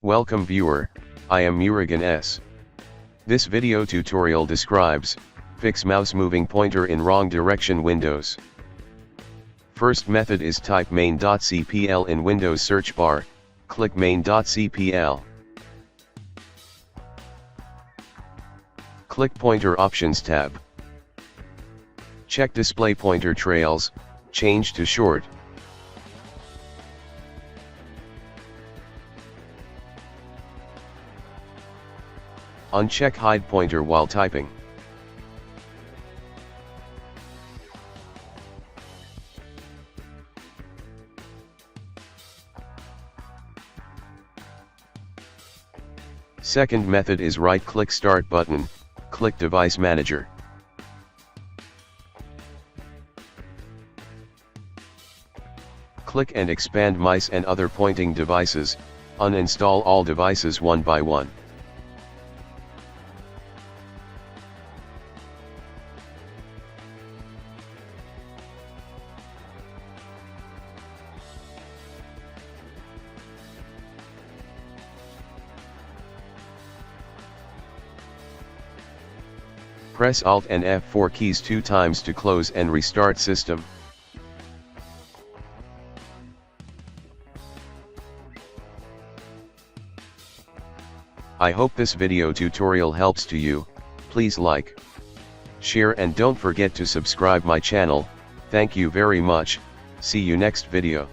Welcome viewer, I am Murugan S. This video tutorial describes, fix mouse moving pointer in wrong direction Windows. First method is type main.cpl in Windows search bar, click main.cpl. Click Pointer Options tab. Check Display Pointer Trails, change to Short. Uncheck Hide Pointer while typing. Second method is right-click Start button, click Device Manager. Click and expand mice and other pointing devices, uninstall all devices one by one. Press Alt and F4 keys 2 times to close and restart system. I hope this video tutorial helps to you. Please like, share and don't forget to subscribe my channel. Thank you very much. See you next video.